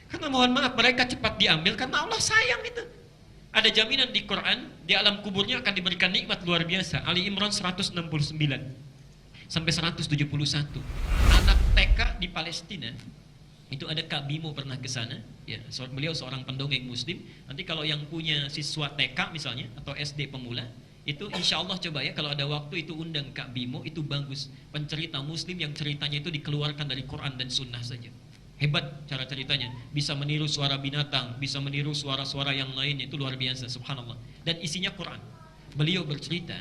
Karena mohon maaf mereka cepat diambil karena Allah sayang itu. Ada jaminan di Quran, di alam kuburnya akan diberikan nikmat luar biasa. Ali Imran 169 sampai 171. Anak TK di Palestina, itu ada Kak Bimo pernah ke sana, ya, beliau seorang pendongeng muslim. Nanti kalau yang punya siswa TK misalnya atau SD pemula, itu insya Allah coba ya kalau ada waktu itu undang Kak Bimo, itu bagus. Pencerita muslim yang ceritanya itu dikeluarkan dari Quran dan Sunnah saja. Hebat cara ceritanya, bisa meniru suara binatang, bisa meniru suara-suara yang lain, itu luar biasa, subhanallah. Dan isinya Quran. Beliau bercerita,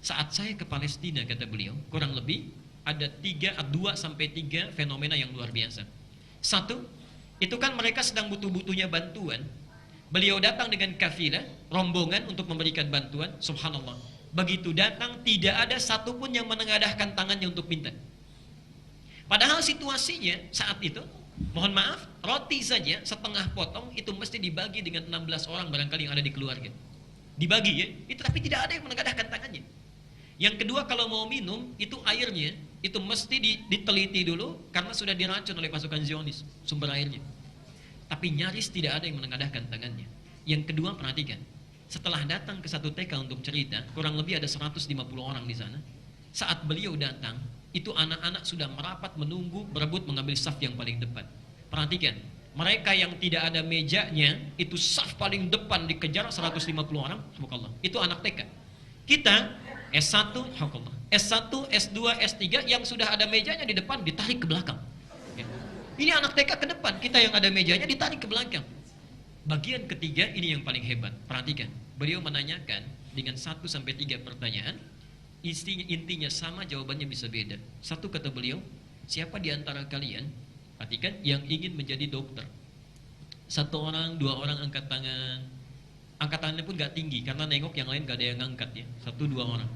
saat saya ke Palestina, kata beliau, kurang lebih ada 2 sampai 3 fenomena yang luar biasa. Satu, itu kan mereka sedang butuh-butuhnya bantuan. Beliau datang dengan kafilah, rombongan untuk memberikan bantuan, subhanallah. Begitu datang, tidak ada satupun yang menengadahkan tangannya untuk minta. Padahal situasinya saat itu, mohon maaf, roti saja setengah potong itu mesti dibagi dengan 16 orang barangkali yang ada di keluarga. Dibagi ya, itu tapi tidak ada yang menengadahkan tangannya. Yang kedua, kalau mau minum, itu airnya, itu mesti diteliti dulu karena sudah diracun oleh pasukan Zionis, sumber airnya. Tapi nyaris tidak ada yang menengadahkan tangannya. Yang kedua, perhatikan, setelah datang ke satu TK untuk cerita, kurang lebih ada 150 orang di sana. Saat beliau datang, itu anak-anak sudah merapat menunggu, berebut mengambil saf yang paling depan. Perhatikan, mereka yang tidak ada mejanya, itu saf paling depan dikejar 150 orang, subhanallah. Itu anak TK. Kita S1, subhanallah, S1, S2, S3 yang sudah ada mejanya di depan ditarik ke belakang. Ini anak TK ke depan, kita yang ada mejanya ditarik ke belakang. Bagian ketiga ini yang paling hebat. Perhatikan, beliau menanyakan dengan 1 sampai 3 pertanyaan. Intinya sama, jawabannya bisa beda. Satu, kata beliau, siapa di antara kalian, perhatikan, yang ingin menjadi dokter? 1 orang, 2 orang angkat tangan. Angkat tangannya pun gak tinggi karena nengok yang lain gak ada yang angkat ya. 1, 2 orang.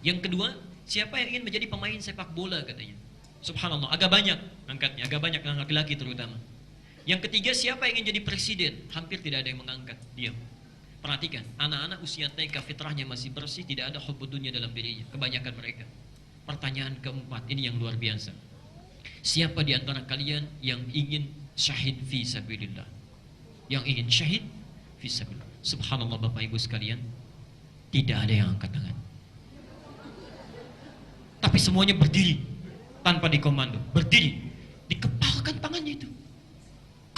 Yang kedua, siapa yang ingin menjadi pemain sepak bola, katanya. Subhanallah, agak banyak angkatnya, agak banyak laki-laki terutama. Yang ketiga, siapa yang ingin jadi presiden? Hampir tidak ada yang mengangkat, diam. Perhatikan, anak-anak usia TK fitrahnya masih bersih, tidak ada hubbud dunya dalam dirinya, kebanyakan mereka. Pertanyaan keempat, ini yang luar biasa. Siapa di antara kalian yang ingin syahid fi sabilillah? Yang ingin syahid fi sabilillah. Subhanallah Bapak Ibu sekalian, tidak ada yang angkat tangan. Tapi semuanya berdiri, tanpa dikomando, berdiri, dikepalkan tangannya itu.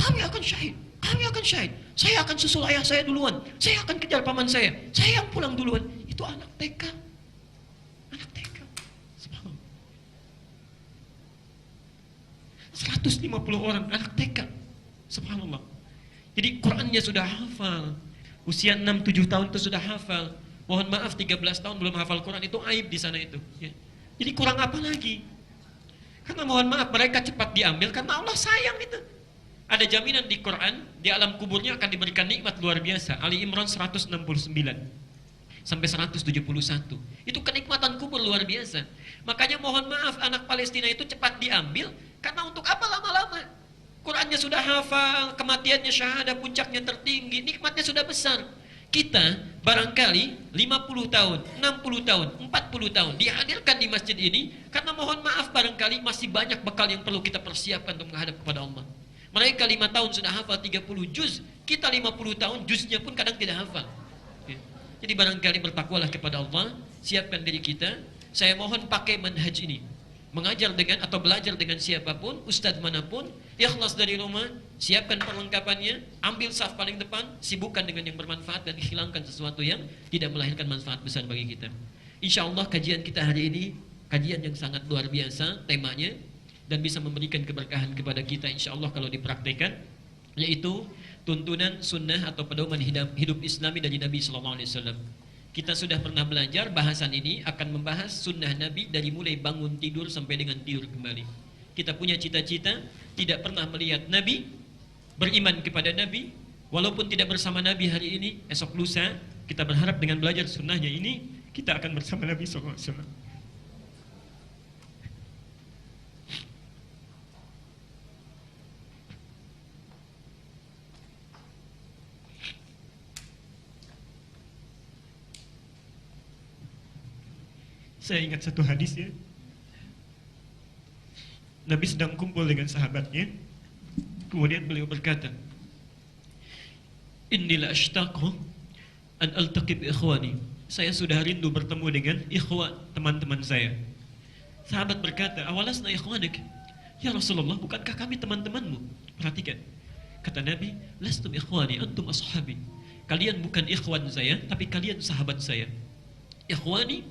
Kami akan syahid. Kami akan syahid. Saya akan susul ayah saya duluan. Saya akan kejar paman saya. Saya yang pulang duluan. Itu anak TK. Anak TK. Subhanallah. 150 orang anak TK. Subhanallah. Jadi Qurannya sudah hafal. Usia 6-7 tahun itu sudah hafal. Mohon maaf 13 tahun belum hafal Quran, itu aib di sana itu. Ya. Jadi kurang apa lagi? Karena mohon maaf mereka cepat diambil karena Allah sayang itu. Ada jaminan di Quran, di alam kuburnya akan diberikan nikmat luar biasa. Ali Imran 169 sampai 171. Itu kenikmatan kubur luar biasa. Makanya mohon maaf anak Palestina itu cepat diambil karena untuk apa lama-lama? Qurannya sudah hafal, kematiannya syahadah, puncaknya tertinggi, nikmatnya sudah besar. Kita barangkali 50 tahun, 60 tahun, 40 tahun dihadirkan di masjid ini karena mohon maaf barangkali masih banyak bekal yang perlu kita persiapkan untuk menghadap kepada Allah. Mereka 5 tahun sudah hafal 30 juz, kita 50 tahun juznya pun kadang tidak hafal. Jadi barangkali bertakwalah kepada Allah, siapkan diri kita. Saya mohon pakai manhaj ini, mengajar dengan atau belajar dengan siapapun, ustadz manapun, ikhlas dari rumah, siapkan perlengkapannya, ambil saf paling depan, sibukkan dengan yang bermanfaat dan hilangkan sesuatu yang tidak melahirkan manfaat besar bagi kita. Insya Allah kajian kita hari ini kajian yang sangat luar biasa temanya, dan bisa memberikan keberkahan kepada kita insya Allah kalau dipraktikkan, yaitu tuntunan sunnah atau pedoman hidup Islami dari Nabi SAW. Kita sudah pernah belajar bahasan ini akan membahas sunnah Nabi dari mulai bangun tidur sampai dengan tidur kembali. Kita punya cita-cita tidak pernah melihat Nabi, beriman kepada Nabi, walaupun tidak bersama Nabi hari ini, esok lusa kita berharap dengan belajar sunnahnya ini kita akan bersama Nabi SAW. Saya ingat satu hadis ya. Nabi sedang kumpul dengan sahabatnya. Kemudian beliau berkata, inni la ashtaqu an altaqi bi ikhwani. Saya sudah rindu bertemu dengan ikhwan, teman-teman saya. Sahabat berkata, awalasna ikhwanik? Ya Rasulullah, bukankah kami teman-temanmu? Perhatikan. Kata Nabi, lastum ikhwani, antum ashabi. Kalian bukan ikhwan saya, tapi kalian sahabat saya. Ikhwani,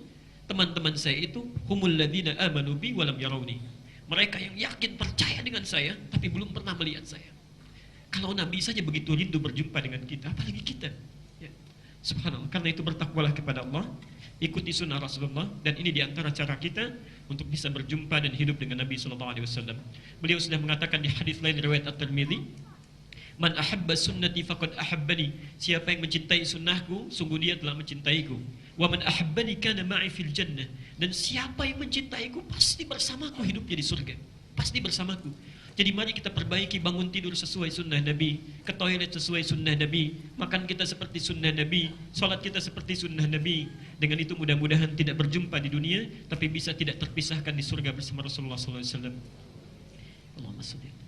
teman-teman saya itu, humul ladzina amanu bi walam yarawni. Mereka yang yakin percaya dengan saya, tapi belum pernah melihat saya. Kalau Nabi saja begitu rindu berjumpa dengan kita, apalagi kita. Ya. Subhanallah. Karena itu bertakwalah kepada Allah, ikuti sunnah Rasulullah, dan ini diantara cara kita untuk bisa berjumpa dan hidup dengan Nabi SAW. Beliau sudah mengatakan di hadis lain riwayat At-Tirmidzi, man ahabba sunnati faqad ahabbani. Siapa yang mencintai sunnahku, sungguh dia telah mencintaiku. Wa man ahabbani kana ma'i fil jannah. Dan siapa yang mencintaiku pasti bersamaku hidupnya di surga. Pasti bersamaku. Jadi mari kita perbaiki, bangun tidur sesuai sunnah Nabi, ke toilet sesuai sunnah Nabi, makan kita seperti sunnah Nabi, sholat kita seperti sunnah Nabi. Dengan itu mudah-mudahan tidak berjumpa di dunia, tapi bisa tidak terpisahkan di surga bersama Rasulullah SAW. Allahumma sholli